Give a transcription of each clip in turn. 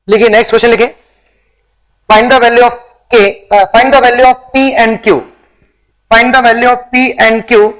लिखिए next question लिखिए, find the value of k, find the value of p and q, find the value of p and q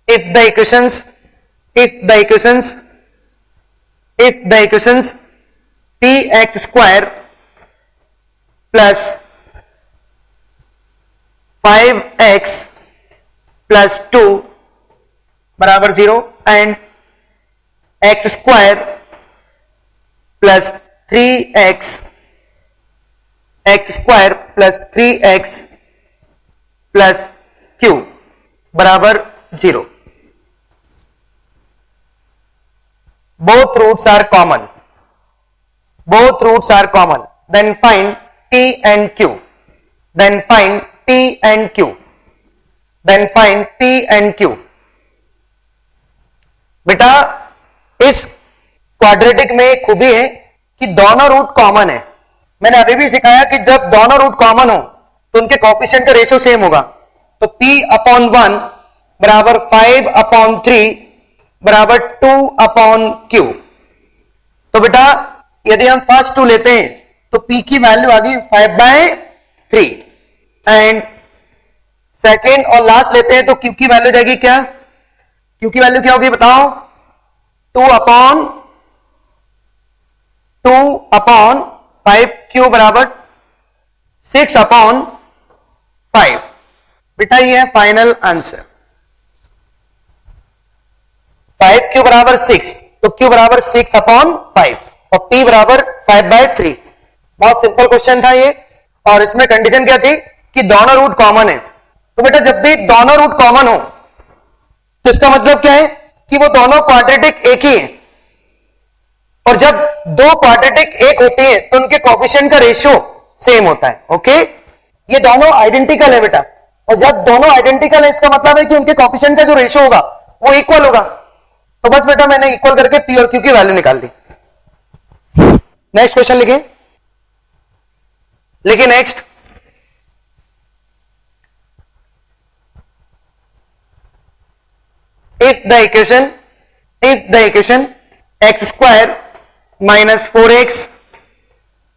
if the equations px square plus 5x plus 2 बराबर 0 and x square plus 3x square plus 3x plus q बराबर 0. Both roots are common. Then find p and q. बेटा इस quadratic में एक खूबी है कि दोनों रूट कॉमन है. मैंने अभी भी सिखाया कि जब दोनों रूट कॉमन हो तो उनके कोएफिशिएंट का रेशियो सेम होगा. तो p अपॉन 1 बराबर 5 अपॉन 3 बराबर 2 अपॉन q. तो बेटा यदि हम फर्स्ट 2 लेते हैं तो p की वैल्यू आ गई 5/3 एंड सेकेंड और लास्ट लेते हैं तो q की वैल्यू जाएगी क्या, q की वैल्यू क्या होगी बताओ, 2 अपॉन 5, q बराबर 6 अपॉन 5. बेटा ये है फाइनल आंसर. 5q बराबर 6, तो q बराबर 6 अपॉन 5 और p बराबर 5/3. बहुत सिंपल क्वेश्चन था ये. और इसमें कंडीशन क्या थी कि दोनों रूट कॉमन है. तो बेटा जब भी दोनों रूट कॉमन हो तो इसका मतलब क्या है कि वो दोनों क्वाड्रेटिक एक ही है. और जब दो क्वाड्रेटिक एक होते हैं तो उनके कोएफिशिएंट का रेशियो सेम होता है. ओके, ये दोनों आइडेंटिकल है बेटा. और जब दोनों आइडेंटिकल है इसका मतलब है कि उनके कोएफिशिएंट का जो रेशियो होगा वो इक्वल होगा. तो बस बेटा मैंने इक्वल करके p और q की वैल्यू निकाल दी. नेक्स्ट क्वेश्चन लिखिए next, if the equation x square minus 4x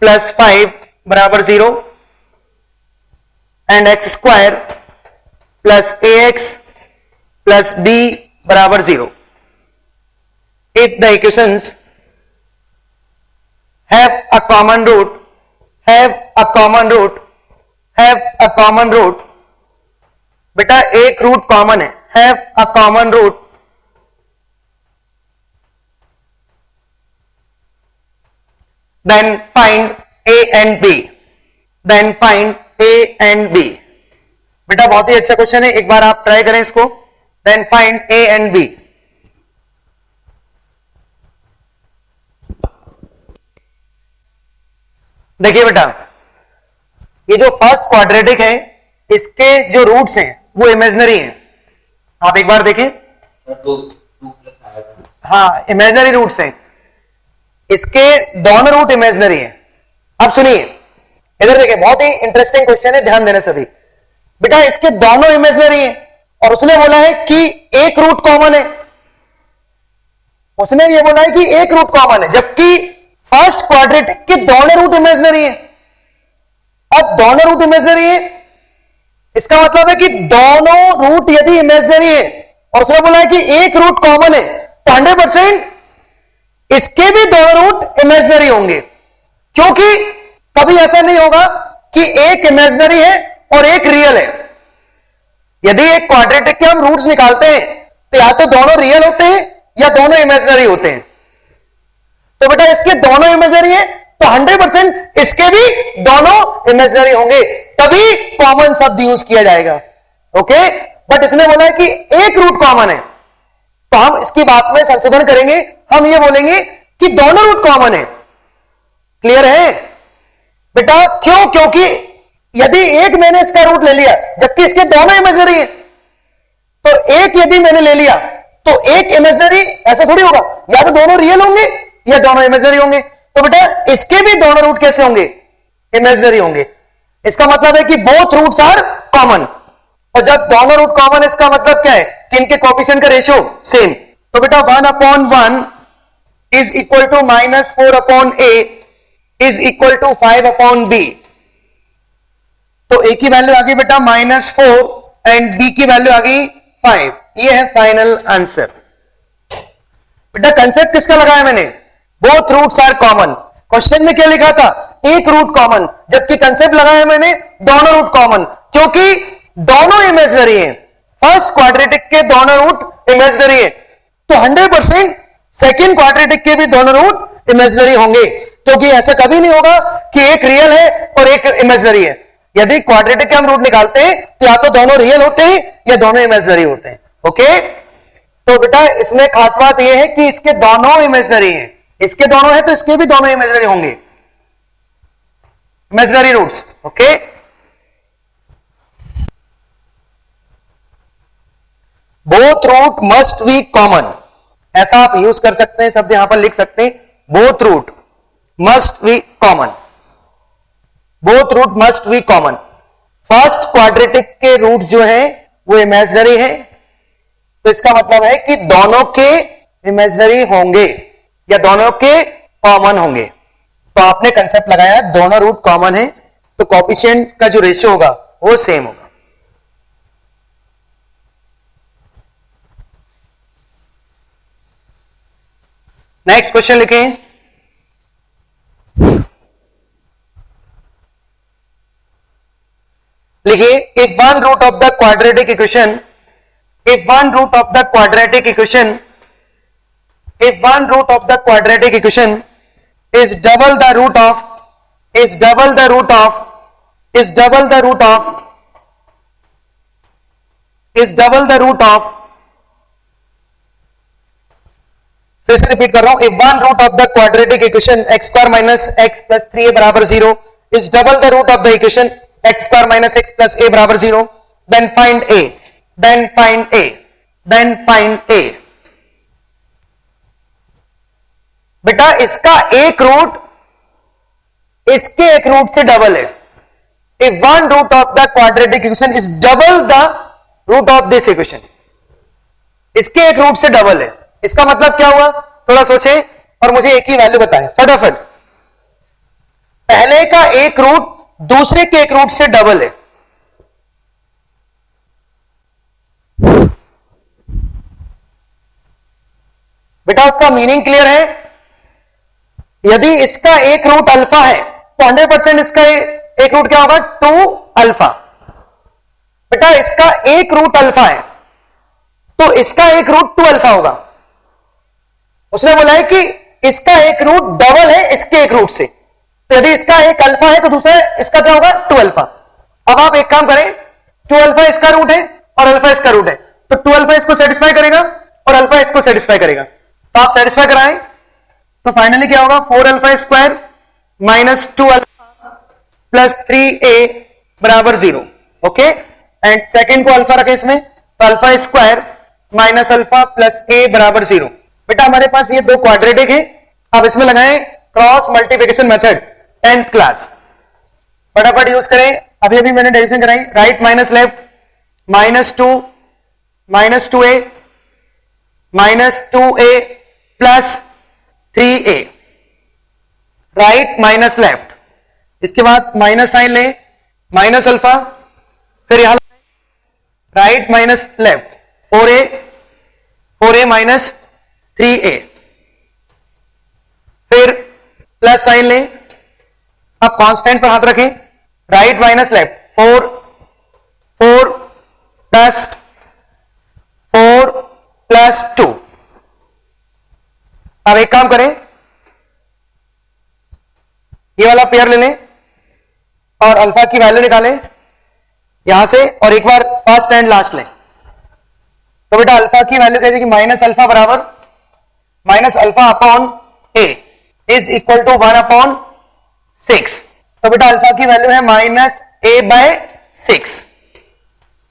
plus 5 बराबर 0 and x square plus ax plus b बराबर 0, if the equations have a common root, बेटा एक रूट कॉमन है, have a common root, then find a and b. बेटा बहुत ही अच्छा question है, एक बार आप ट्राई करें इसको. then find a and b. देखिए बेटा ये जो फर्स्ट क्वाड्रेटिक है इसके जो रूट्स हैं वो इमेजिनरी हैं. आप एक बार देखें, हाँ इमेजिनरी रूट्स हैं, इसके दोनों रूट इमेजिनरी हैं. अब सुनिए इधर देखिए, बहुत ही इंटरेस्टिंग क्वेश्चन है, ध्यान देना सभी. बेटा इसके दोनों इमेजिनरी हैं और उसने बोला है कि एक रूट कॉमन है. उसने ये बोला है कि एक रूट कॉमन है, जबकि फर्स्ट क्वाड्रेटिक के दोनों रूट इमेजिनरी हैं. अब दोनों रूट इमेजिनरी है इसका मतलब है कि दोनों रूट यदि इमेजिनरी है और उसने बोला है कि एक रूट कॉमन है तो 100% इसके भी दोनों रूट इमेजिनरी होंगे. क्योंकि कभी ऐसा नहीं होगा कि एक इमेजिनरी है और एक रियल है. यदि एक क्वाड्रेटिक के हम रूट्स निकालते हैं तो या तो दोनों रियल होते हैं या दोनों इमेजिनरी होते हैं. तो बेटा इसके दोनों इमेजिनरी है तो 100% इसके भी दोनों इमेजिनरी होंगे, तभी कॉमन शब्द यूज किया जाएगा. ओके, बट इसने बोला है कि एक रूट कॉमन है तो हम इसकी बात में संशोधन करेंगे, हम ये बोलेंगे कि दोनों रूट कॉमन है. क्लियर है बेटा? क्यों? क्योंकि यदि एक मैंने इसका रूट ले लिया जबकि इसके दोनों इमेजिनरी है, तो एक यदि मैंने ले लिया तो एक इमेजिनरी, ऐसा थोड़ी होगा, या तो दोनों रियल होंगे या दोनों इमेजिनरी होंगे. तो बेटा इसके भी दोनों रूट कैसे होंगे? इमेजिनरी होंगे. इसका मतलब है कि बोथ रूट्स आर कॉमन. और जब दोनों रूट कॉमन इसका मतलब क्या है कि इनके कोएफिशिएंट का रेशियो सेम. तो बेटा 1/1 is equal to -4/a is equal to 5/b। तो a की वैल्यू आ गई बेटा -4 एंड b की वैल्यू आ गई 5। ये है फाइनल आंसर। बेटा कंसेप्ट किसका लगाया मैंने? Both roots are common. Question में क्या लिखा था? एक रूट कॉमन, जबकि कंसेप्ट लगाया मैंने दोनों रूट कॉमन, क्योंकि दोनों इमेजिनरी हैं। फर्स्ट क्वाड्रेटिक के दोनों रूट इमेजिनरी है, तो 100% सेकेंड क्वाड्रेटिक के भी दोनों रूट इमेजिनरी होंगे, क्योंकि ऐसा कभी नहीं होगा कि एक रियल है और एक इमेजिनरी है। यदि क्वाड्रेटिक के हम रूट निकालते हैं तो या तो दोनों रियल होते हैं या दोनों इमेजिनरी होते हैं। ओके, तो बेटा इसमें खास बात यह है कि इसके दोनों इमेजिनरी हैं। इसके दोनों है तो इसके भी दोनों इमेजिनरी होंगे, imaginary roots. Okay, both root must be common, ऐसा आप यूज कर सकते हैं, शब्द यहां पर लिख सकते हैं, both root must be common. Both root must be common. First quadratic के रूट जो है वो इमेजिनरी है, तो इसका मतलब है कि दोनों के इमेजिनरी होंगे या दोनों के कॉमन होंगे। तो आपने कंसेप्ट लगाया दोनों रूट कॉमन है, तो कोएफिशिएंट का जो रेशियो होगा वो सेम होगा। नेक्स्ट क्वेश्चन लिखें। लिखिए, if one root of the quadratic equation, if one root of the quadratic equation is double the root of फिर से रिपीट कर रहा हूं, if one root of the quadratic equation x square minus x plus 3a बराबर 0 is double the root of the equation x square minus x plus a बराबर 0, then find a। बेटा इसका एक रूट इसके एक रूट से double है। If one root of the quadratic equation is double the root of this equation, इसके एक रूट से डबल है, इसका मतलब क्या हुआ? थोड़ा सोचें और मुझे एक ही वैल्यू बताएं फटाफट। पहले का एक रूट दूसरे के एक रूट से डबल है, बेटा उसका मीनिंग क्लियर है? यदि इसका एक रूट अल्फा है तो 100% इसका एक रूट क्या होगा? 2 अल्फा। बेटा इसका एक रूट अल्फा है तो इसका एक रूट 2 अल्फा होगा। उसने बोला है कि इसका एक रूट डबल है इसके एक रूट से, तो यदि इसका एक अल्फा है तो दूसरा इसका क्या होगा? 2 अल्फा। अब आप एक काम करें, 2 अल्फा इसका रूट है और अल्फा इसका रूट है, तो 2 अल्फा इसको सेटिस्फाई करेगा और अल्फा इसको सेटिस्फाई करेगा, तो आप सेटिस्फाई कराएं तो फाइनली क्या होगा? 4 alpha square minus 2 alpha plus 3a बराबर 0। ओके, एंड सेकेंड को अल्फा रखें इसमें, तो alpha square minus alpha plus a बराबर 0। बेटा हमारे पास ये दो क्वाड्रेटिक है, अब इसमें लगाएं cross multiplication method 10th class, फटाफट यूज करें। अभी अभी मैंने डेरिवेशन कराई, right minus left, minus 2a minus 2a plus 3a, right minus left, इसके बाद माइनस साइन ले, माइनस अल्फा, फिर यहां right minus left, 4a minus 3a, फिर प्लस साइन ले। अब कांस्टेंट पर हाथ रखें, राइट माइनस लेफ्ट, 4 प्लस 2। अब एक काम करें, ये वाला पेयर ले लें और अल्फा की वैल्यू निकालें यहां से, और एक बार फर्स्ट एंड लास्ट लें। तो बेटा अल्फा की वैल्यू कह देगी माइनस अल्फा बराबर minus alpha upon a is equal to 1/6। तो बेटा अल्फा की वैल्यू है -a/6।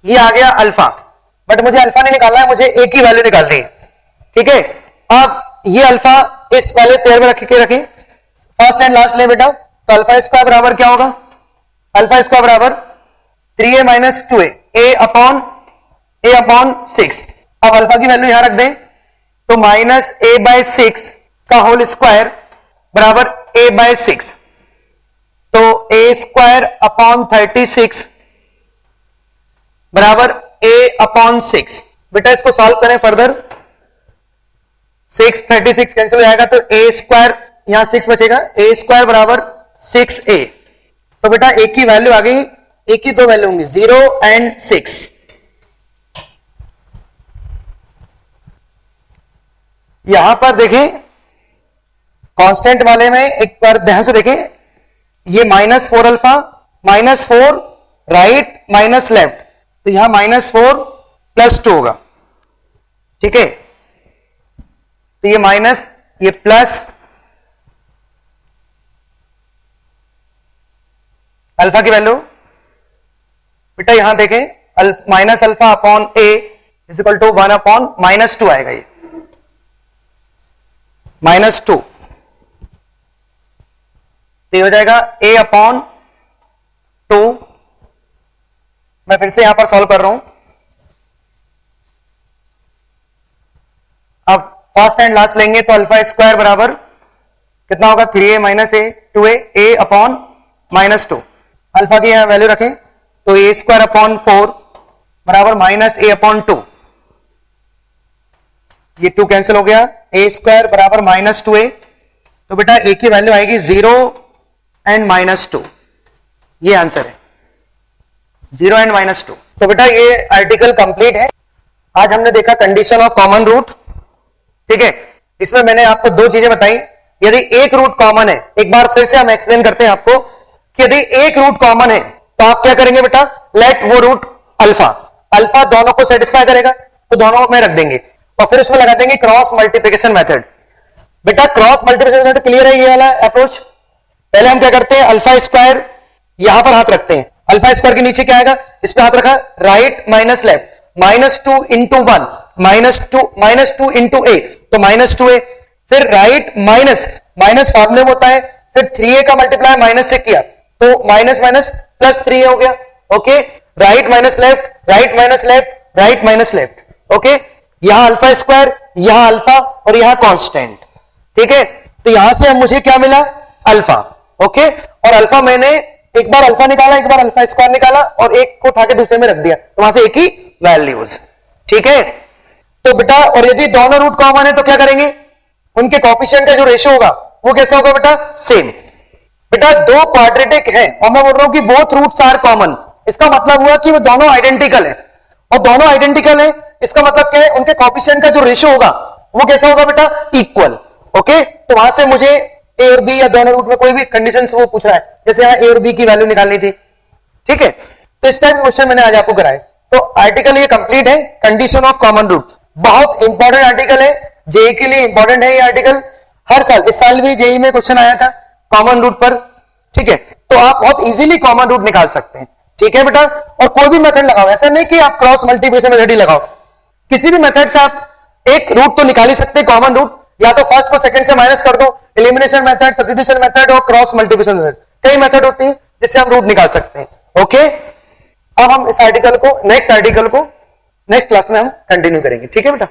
ये आ गया अल्फा, बट मुझे अल्फा नहीं निकालना है, मुझे ए की वैल्यू निकालनी है। ठीक है, अब ये अल्फा इस वाले पेयर में रखें, फर्स्ट एंड लास्ट ले बेटा, तो अल्फा स्क्वायर बराबर क्या होगा? अल्फा स्क्वायर बराबर 3a minus 2a, a upon 6। अब अल्फा की वैल्यू यहां रख दें, तो -a/6 का होल स्क्वायर बराबर a/6। तो ए स्क्वायर अपॉन 36 बराबर ए अपॉन 6। बेटा इसको सॉल्व करें फर्दर, 6 36 कैंसिल हो जाएगा तो ए स्क्वायर, यहां 6 बचेगा, ए स्क्वायर बराबर 6a। तो बेटा ए की वैल्यू आ गई, ए की दो वैल्यू होंगी 0 एंड 6। यहां पर देखें कांस्टेंट वाले में एक बार ध्यान से देखें, ये -4 अल्फा, -4 राइट माइनस लेफ्ट, तो यहां -4 + 2 होगा, ठीक है। तो ये माइनस, ये प्लस, अल्फा की वैल्यू बेटा यहां देखें minus alpha upon a is equal to 1 upon -2 आएगा, ये -2, तो हो जाएगा a अपॉन 2। मैं फिर से यहां पर सॉल्व कर रहा हूं, अब फर्स्ट एंड लास्ट लेंगे तो अल्फा स्क्वायर बराबर कितना होगा 3a minus A 2a, a upon -2। Alpha की यहां वैल्यू रखें तो a स्क्वायर अपॉन 4 बराबर -a अपॉन 2, ये 2 कैंसिल हो गया, a स्क्वायर बराबर -2a। तो बेटा a की वैल्यू आएगी 0 एंड -2, ये आंसर है 0 एंड -2। तो बेटा ये आर्टिकल कंप्लीट है। आज हमने देखा कंडीशन ऑफ कॉमन रूट, ठीक है। इसमें मैंने आपको दो चीजें बताई, यदि एक रूट कॉमन है, एक बार फिर से हम एक्सप्लेन करते हैं आपको कि यदि एक रूट कॉमन है तो आप क्या करेंगे बेटा, लेट वो रूट अल्फा, अल्फा दोनों को सेटिस्फाई करेगा तो दोनों में रख देंगे और फिर उसमें लगा देंगे क्रॉस मल्टीप्लिकेशन मेथड। बेटा क्रॉस मल्टीप्लिकेशन मेथड क्लियर है, ये वाला अप्रोच। पहले हम क्या करते हैं, अल्फा स्क्वायर यहां पर हाथ रखते हैं, अल्फा स्क्वायर के नीचे क्या आएगा, इस पे हाथ रखा, right minus left, -2 into 1, -2 into a, तो -2a, फिर राइट माइनस फॉर्मूले में होता है, फिर 3a का मल्टीप्लाई माइनस से किया तो माइनस माइनस प्लस 3a हो गया, okay. Right minus left, right minus left, right minus left, okay. यहां अल्फा स्क्वायर, यहां अल्फा और यहां कांस्टेंट, ठीक है। तो यहां से अब मुझे क्या मिला, अल्फा, ओके। और अल्फा मैंने एक बार अल्फा निकाला, एक बार अल्फा स्क्वायर निकाला और एक को उठा के दूसरे में रख दिया, तो वहां से एक ही वैल्यूज, ठीक है। तो बेटा और यदि दोनों रूट कॉमन है तो क्या करेंगे, उनके कोएफिशिएंट का जो रेशियो होगा वो कैसा होगा बेटा, सेम। बेटा दो क्वाड्रेटिक है और मैं बोल रहा हूं कि बोथ रूट्स आर कॉमन, इसका मतलब हुआ कि वो दोनों आइडेंटिकल है, और दोनों आइडेंटिकल है इसका मतलब क्या है, उनके कोएफिशिएंट का जो रेशियो होगा वो कैसा होगा बेटा, इक्वल, ओके। तो वहां से मुझे ए और बी या दोनों रूट में कोई भी कंडीशन वो पूछ रहा है, जैसे यहां ए और बी की वैल्यू निकालनी थी, ठीक है। तो इस टाइप के क्वेश्चन मैंने आज आपको कराए। तो आर्टिकल ये कंप्लीट है, कंडीशन ऑफ कॉमन रूट, बहुत इंपॉर्टेंट आर्टिकल है, जेई के लिए इंपॉर्टेंट है ये आर्टिकल। हर साल, इस साल भी जेई में क्वेश्चन आया था कॉमन रूट पर, ठीक है। तो आप बहुत इजीली कॉमन रूट निकाल सकते हैं, ठीक है बेटा। और कोई भी मेथड लगाओ, ऐसा नहीं कि आप क्रॉस मल्टीप्लिकेशन मेथड ही लगाओ, किसी भी मेथड से आप एक रूट तो निकाल ही सकते हैं कॉमन रूट, या तो फर्स्ट को सेकंड से माइनस कर दो, एलिमिनेशन मेथड, सब्स्टिट्यूशन मेथड और क्रॉस मल्टीप्लिकेशन मेथड, कई मेथड होती है जिससे हम रूट निकाल सकते हैं, ओके। अब हम इस आर्टिकल को, नेक्स्ट आर्टिकल को नेक्स्ट क्लास में हम कंटिन्यू करेंगे, ठीक है बेटा।